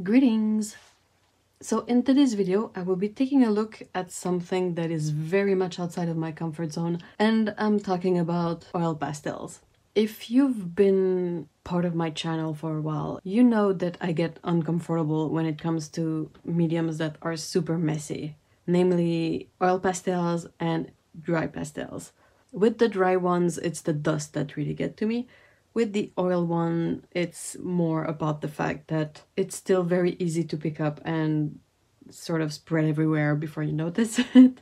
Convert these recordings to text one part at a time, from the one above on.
Greetings! So in today's video, I will be taking a look at something that is very much outside of my comfort zone, and I'm talking about oil pastels. If you've been part of my channel for a while, you know that I get uncomfortable when it comes to mediums that are super messy, namely oil pastels and dry pastels. With the dry ones, it's the dust that really get to me. With the oil one, it's more about the fact that it's still very easy to pick up and sort of spread everywhere before you notice it.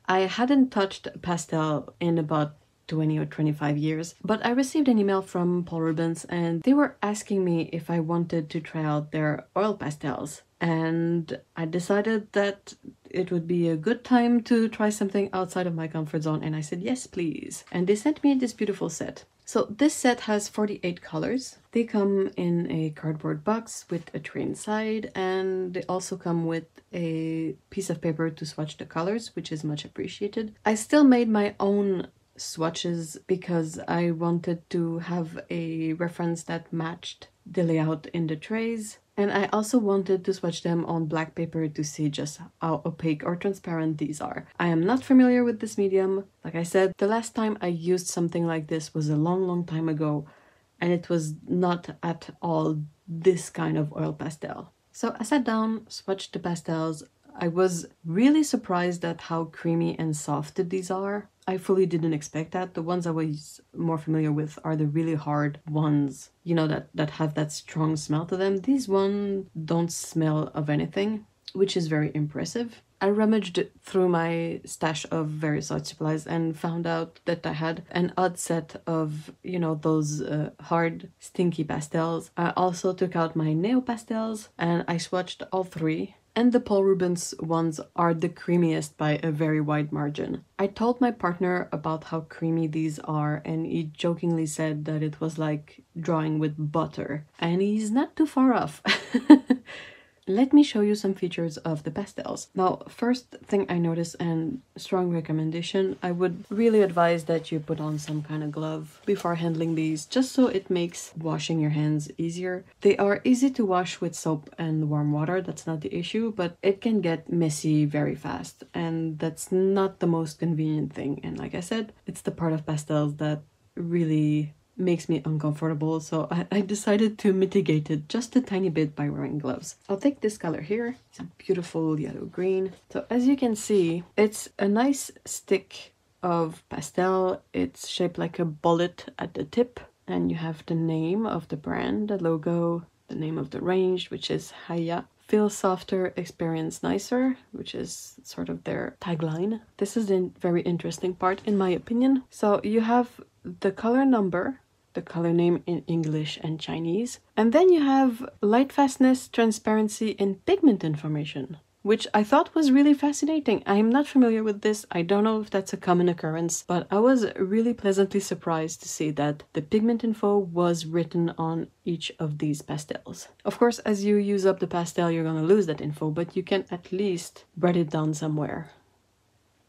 I hadn't touched pastel in about 20 or 25 years, but I received an email from Paul Rubens and they were asking me if I wanted to try out their oil pastels. And I decided that it would be a good time to try something outside of my comfort zone, and I said yes please. And they sent me this beautiful set. So this set has 48 colors. They come in a cardboard box with a tray inside, and they also come with a piece of paper to swatch the colors, which is much appreciated. I still made my own swatches because I wanted to have a reference that matched the layout in the trays. And I also wanted to swatch them on black paper to see just how opaque or transparent these are. I am not familiar with this medium. Like I said, the last time I used something like this was a long time ago, and it was not at all this kind of oil pastel. So I sat down, swatched the pastels. I was really surprised at how creamy and soft these are. I fully didn't expect that. The ones I was more familiar with are the really hard ones, you know, that have that strong smell to them. These ones don't smell of anything, which is very impressive. I rummaged through my stash of various art supplies and found out that I had an odd set of, you know, those hard, stinky pastels. I also took out my neo pastels and I swatched all three. And the Paul Rubens ones are the creamiest by a very wide margin. I told my partner about how creamy these are, and he jokingly said that it was like drawing with butter. And he's not too far off. Let me show you some features of the pastels. Now, first thing I noticed, and strong recommendation, I would really advise that you put on some kind of glove before handling these, just so it makes washing your hands easier. They are easy to wash with soap and warm water, that's not the issue, but it can get messy very fast, and that's not the most convenient thing. And like I said, it's the part of pastels that really makes me uncomfortable, so I decided to mitigate it just a tiny bit by wearing gloves. I'll take this color here. It's a beautiful yellow green. So as you can see, it's a nice stick of pastel. It's shaped like a bullet at the tip, and you have the name of the brand, the logo, the name of the range, which is HaiYa. Feel softer, experience nicer, which is sort of their tagline. This is a very interesting part in my opinion. So you have the color number, the color name in English and Chinese, and then you have light fastness, transparency, and pigment information, which I thought was really fascinating. I am not familiar with this. I don't know if that's a common occurrence, but I was really pleasantly surprised to see that the pigment info was written on each of these pastels. Of course, as you use up the pastel, you're gonna lose that info, but you can at least write it down somewhere.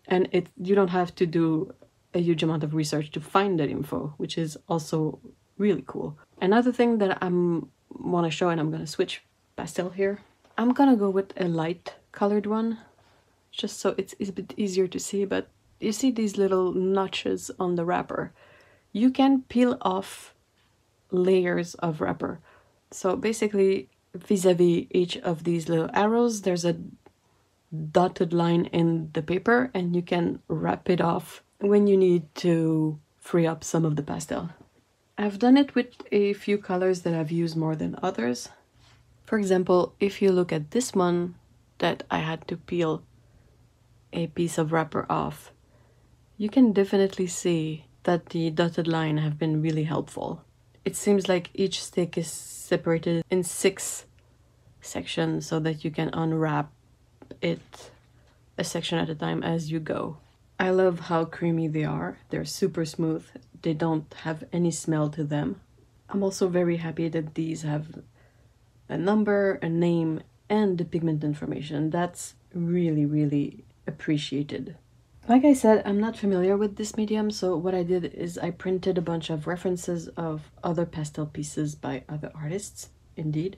And you don't have to do a huge amount of research to find that info, which is also really cool. Another thing that I want to show, and I'm going to switch pastel here, I'm going to go with a light colored one, just so it's a bit easier to see. But you see these little notches on the wrapper? You can peel off layers of wrapper. So basically, vis-a-vis each of these little arrows, there's a dotted line in the paper, and you can wrap it off when you need to free up some of the pastel. I've done it with a few colors that I've used more than others. For example, if you look at this one that I had to peel a piece of wrapper off, you can definitely see that the dotted line have been really helpful. It seems like each stick is separated in 6 sections so that you can unwrap it a section at a time as you go. I love how creamy they are. They're super smooth. They don't have any smell to them. I'm also very happy that these have a number, a name, and the pigment information. That's really appreciated. Like I said, I'm not familiar with this medium, so what I did is I printed a bunch of references of other pastel pieces by other artists, indeed,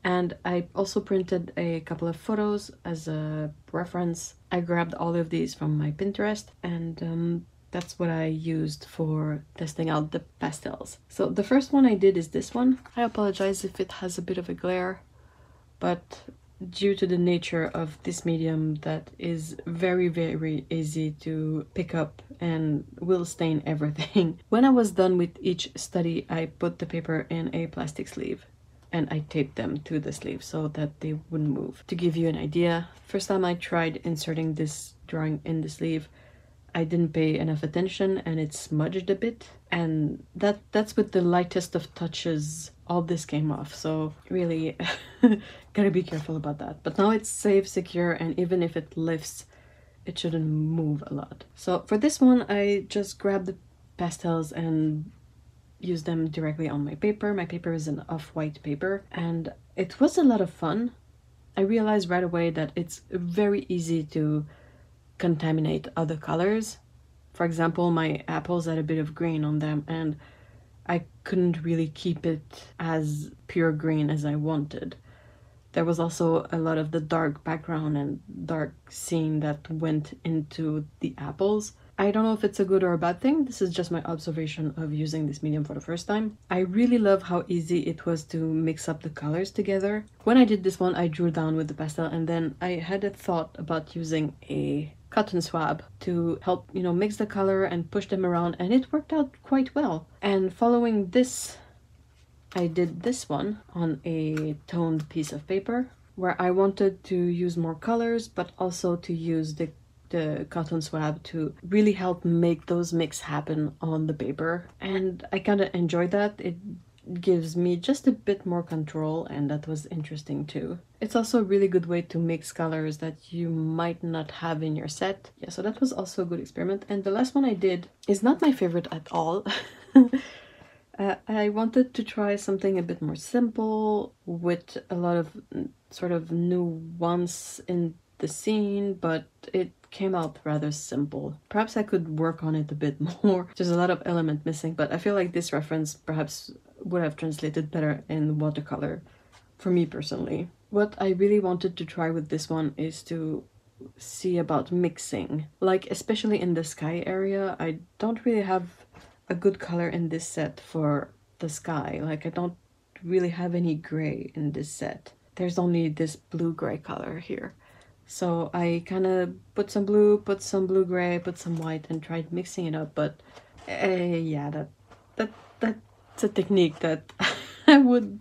And I also printed a couple of photos as a reference. I grabbed all of these from my Pinterest, and that's what I used for testing out the pastels. So the first one I did is this one. I apologize if it has a bit of a glare, but due to the nature of this medium that is very easy to pick up and will stain everything. When I was done with each study, I put the paper in a plastic sleeve and I taped them to the sleeve so that they wouldn't move. To give you an idea, first time I tried inserting this drawing in the sleeve, I didn't pay enough attention and it smudged a bit, and that's with the lightest of touches all this came off, so really gotta be careful about that. But now it's safe, secure, and even if it lifts, it shouldn't move a lot. So for this one, I just grabbed the pastels and use them directly on my paper. My paper is an off-white paper and it was a lot of fun. I realized right away that it's very easy to contaminate other colors. For example, my apples had a bit of green on them and I couldn't really keep it as pure green as I wanted. There was also a lot of the dark background and dark scene that went into the apples. I don't know if it's a good or a bad thing. This is just my observation of using this medium for the first time. I really love how easy it was to mix up the colors together. When I did this one, I drew down with the pastel and then I had a thought about using a cotton swab to help, you know, mix the color and push them around, and it worked out quite well. And following this, I did this one on a toned piece of paper where I wanted to use more colors but also to use the cotton swab to really help make those mix happen on the paper, and I kind of enjoyed that. It gives me just a bit more control, and that was interesting too. It's also a really good way to mix colors that you might not have in your set. Yeah, so that was also a good experiment. And the last one I did is not my favorite at all. I wanted to try something a bit more simple with a lot of sort of nuance in the scene, but it came out rather simple. Perhaps I could work on it a bit more. There's a lot of element missing, but I feel like this reference perhaps would have translated better in watercolor for me personally. What I really wanted to try with this one is to see about mixing, like especially in the sky area. I don't really have a good color in this set for the sky. Like I don't really have any gray in this set. There's only this blue-gray color here. So I kind of put some blue, put some blue-gray, put some white, and tried mixing it up. But yeah, that's a technique that I would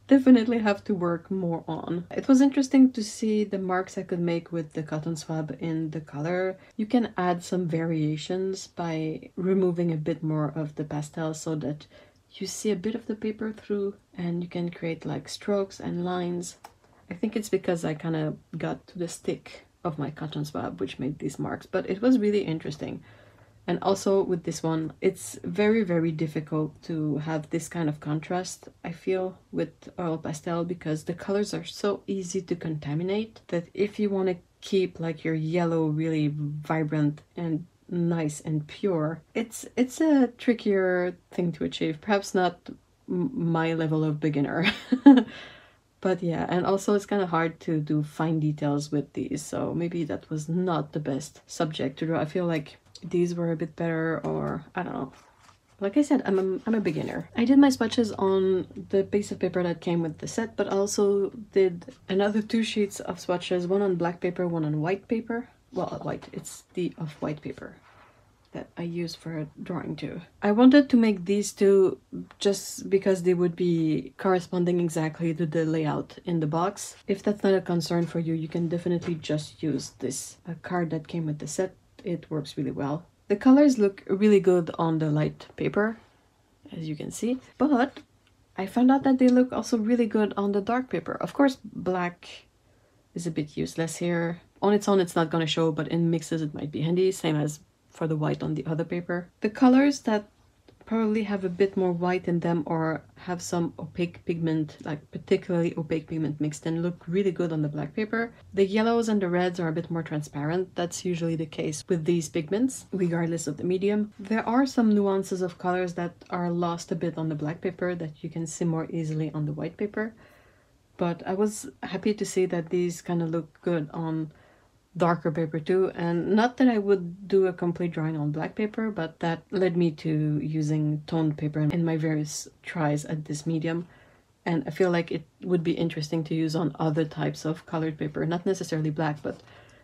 definitely have to work more on. It was interesting to see the marks I could make with the cotton swab in the color. You can add some variations by removing a bit more of the pastel so that you see a bit of the paper through, and you can create like strokes and lines. I think it's because I kind of got to the stick of my cotton swab which made these marks, but it was really interesting. And also with this one, it's very difficult to have this kind of contrast, I feel, with oil pastel, because the colors are so easy to contaminate that if you want to keep like your yellow really vibrant and nice and pure, it's a trickier thing to achieve. Perhaps not my level of beginner. But yeah, and also it's kind of hard to do fine details with these, so maybe that was not the best subject to draw. I feel like these were a bit better, or I don't know. Like I said, I'm a beginner. I did my swatches on the piece of paper that came with the set, but I also did another 2 sheets of swatches, one on black paper, one on white paper. Well, white, it's the off-white paper that I use for drawing too. I wanted to make these two just because they would be corresponding exactly to the layout in the box. If that's not a concern for you, you can definitely just use this card that came with the set. It works really well. The colors look really good on the light paper, as you can see, but I found out that they look also really good on the dark paper. Of course, black is a bit useless here. On its own, it's not gonna show, but in mixes it might be handy, same as for the white on the other paper. The colors that probably have a bit more white in them or have some opaque pigment, like particularly opaque pigment mixed in, look really good on the black paper. The yellows and the reds are a bit more transparent. That's usually the case with these pigments, regardless of the medium. There are some nuances of colors that are lost a bit on the black paper that you can see more easily on the white paper. but I was happy to see that these kind of look good on darker paper too. And not that I would do a complete drawing on black paper, but that led me to using toned paper in my various tries at this medium. And I feel like it would be interesting to use on other types of colored paper, not necessarily black, but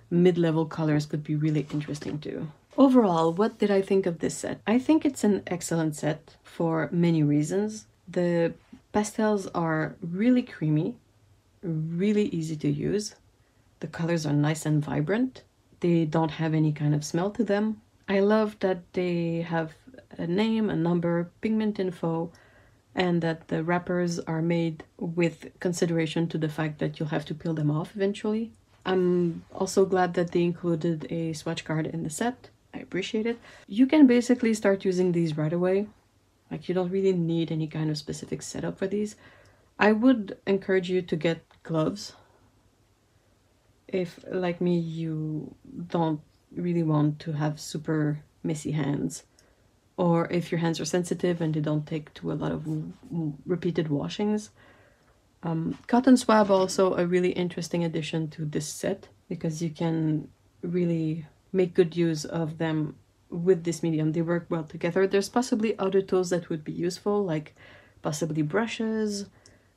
mid-level colors could be really interesting too. Overall, what did I think of this set? I think it's an excellent set for many reasons. The pastels are really creamy, really easy to use. The colors are nice and vibrant. They don't have any kind of smell to them. I love that they have a name, a number, pigment info, and that the wrappers are made with consideration to the fact that you'll have to peel them off eventually. I'm also glad that they included a swatch card in the set. I appreciate it. You can basically start using these right away. Like, you don't really need any kind of specific setup for these. I would encourage you to get gloves if, like me, you don't really want to have super messy hands, or if your hands are sensitive and they don't take to a lot of repeated washings. Cotton swab also a really interesting addition to this set, because you can really make good use of them with this medium. They work well together. There's possibly other tools that would be useful, like possibly brushes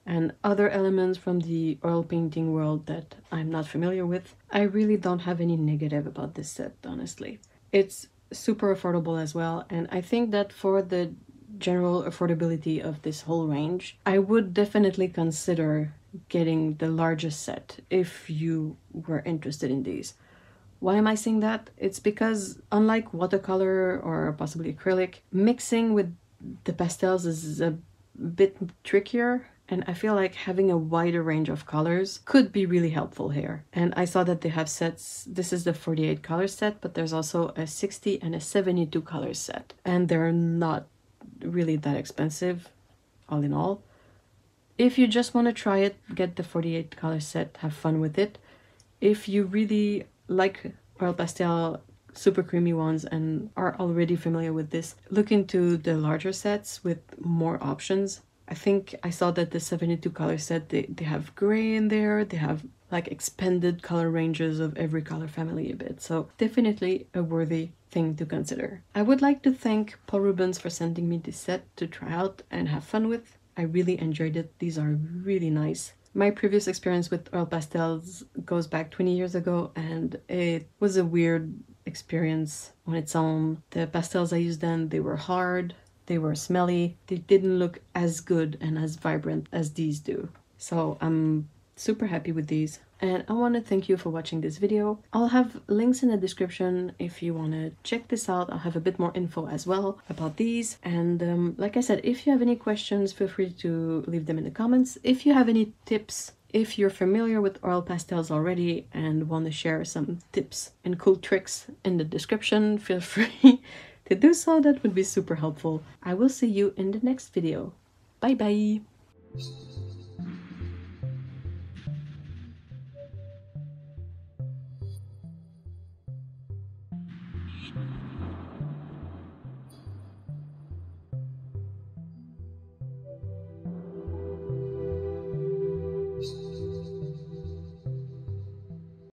and other elements from the oil painting world that I'm not familiar with. I really don't have any negative about this set, honestly. It's super affordable as well, and I think that for the general affordability of this whole range, I would definitely consider getting the largest set if you were interested in these. Why am I saying that? It's because unlike watercolor or possibly acrylic, mixing with the pastels is a bit trickier, and I feel like having a wider range of colors could be really helpful here. And I saw that they have sets. This is the 48 color set, but there's also a 60 and a 72 color set, and they're not really that expensive all in all. If you just want to try it, get the 48 color set, have fun with it. If you really like oil pastel super creamy ones and are already familiar with this, look into the larger sets with more options. I think I saw that the 72 color set, they have gray in there, they have like expanded color ranges of every color family a bit, so definitely a worthy thing to consider. I would like to thank Paul Rubens for sending me this set to try out and have fun with. I really enjoyed it. These are really nice. My previous experience with oil pastels goes back 20 years ago, and it was a weird experience on its own. The pastels I used then, they were hard, they were smelly, they didn't look as good and as vibrant as these do. So I'm super happy with these, and I want to thank you for watching this video. I'll have links in the description if you want to check this out. I'll have a bit more info as well about these, and like I said, if you have any questions, feel free to leave them in the comments. If you have any tips, if you're familiar with oil pastels already and want to share some tips and cool tricks in the description, feel free to do so. That would be super helpful. I will see you in the next video. Bye bye!